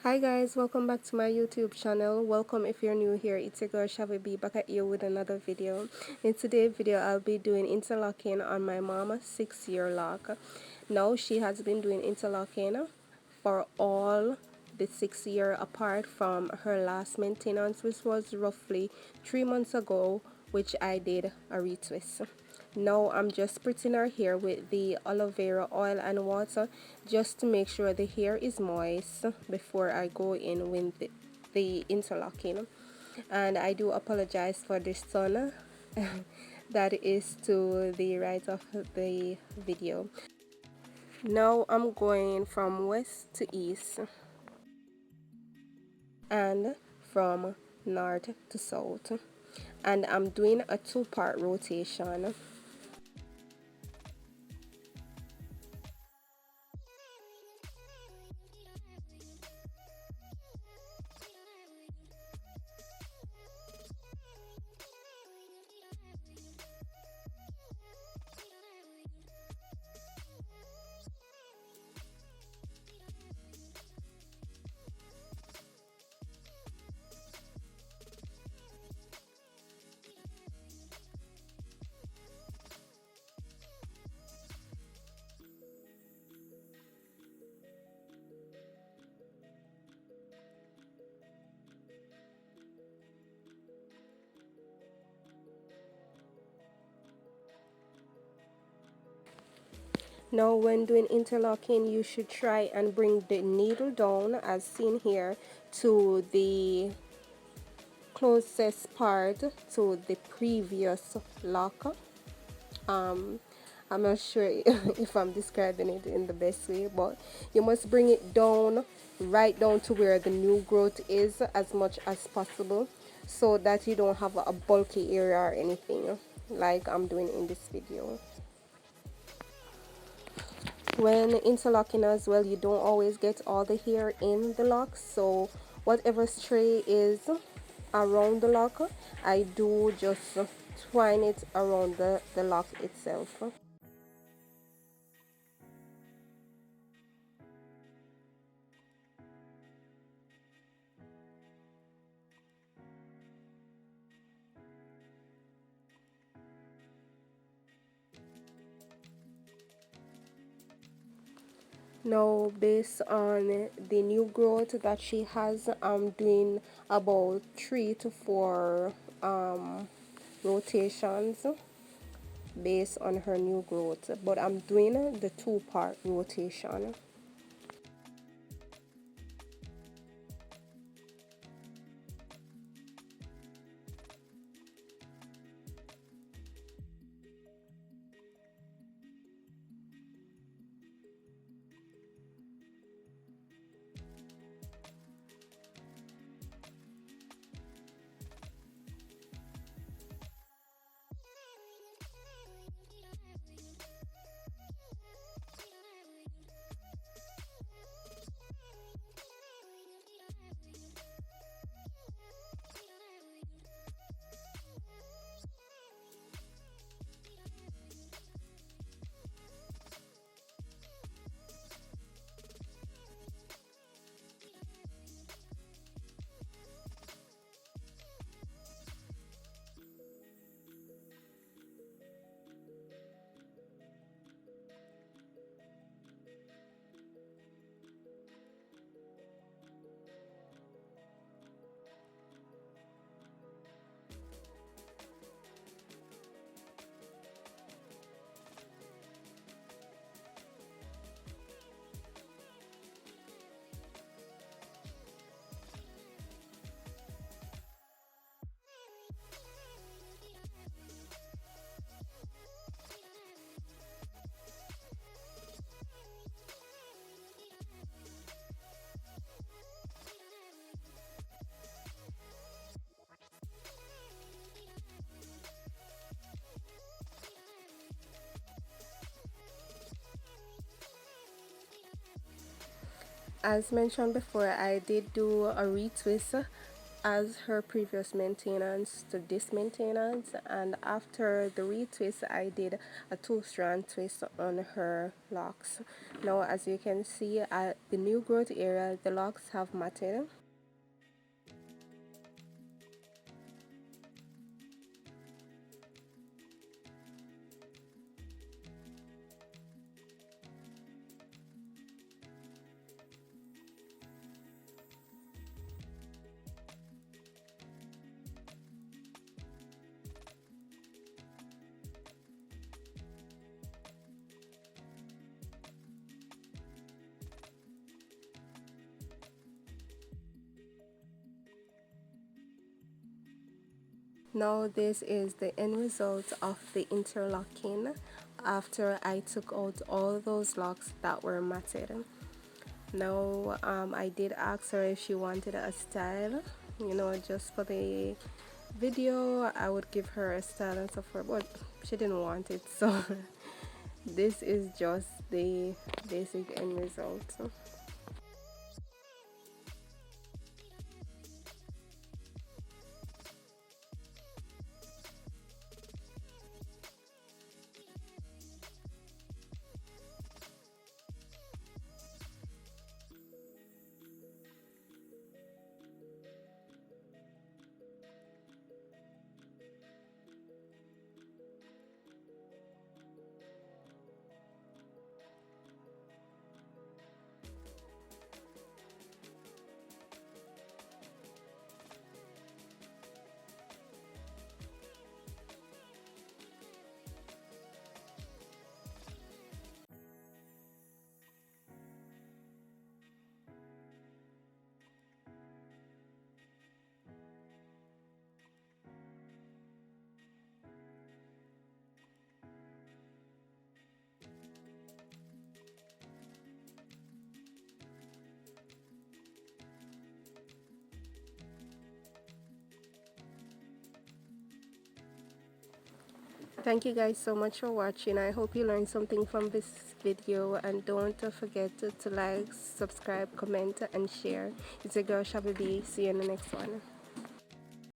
Hi guys, welcome back to my YouTube channel. Welcome if you're new here. It's your girl Shabby B back at you with another video. In today's video, I'll be doing interlocking on my mama 6-year lock. Now she has been doing interlocking for all the 6 year apart from her last maintenance, which was roughly 3 months ago, which I did a retwist. Now I'm just spritzing her hair with the aloe vera oil and water just to make sure the hair is moist before I go in with the interlocking. And I do apologize for the sun that is to the right of the video. Now I'm going from west to east and from north to south, and I'm doing a two-part rotation. Now when doing interlocking, you should try and bring the needle down as seen here to the closest part to the previous lock. um, I'm not sure if I'm describing it in the best way, but you must bring it down right down to where the new growth is as much as possible, so that you don't have a bulky area or anything like I'm doing in this video. When interlocking as well, you don't always get all the hair in the lock, so whatever stray is around the lock, I do just twine it around the lock itself. Now based on the new growth that she has, I'm doing about 3 to 4 rotations based on her new growth, but I'm doing the two-part rotation. As mentioned before, I did do a retwist as her previous maintenance to this maintenance, and after the retwist I did a 2-strand twist on her locks. Now as you can see, at the new growth area the locks have matted. Now this is the end result of the interlocking after I took out all those locks that were matted. Now I did ask her if she wanted a style, you know, just for the video I would give her a style and so forth, but she didn't want it, so this is just the basic end result. Thank you guys so much for watching. I hope you learned something from this video, and don't forget to like, subscribe, comment and share. It's your girl Shabby B. See you in the next one.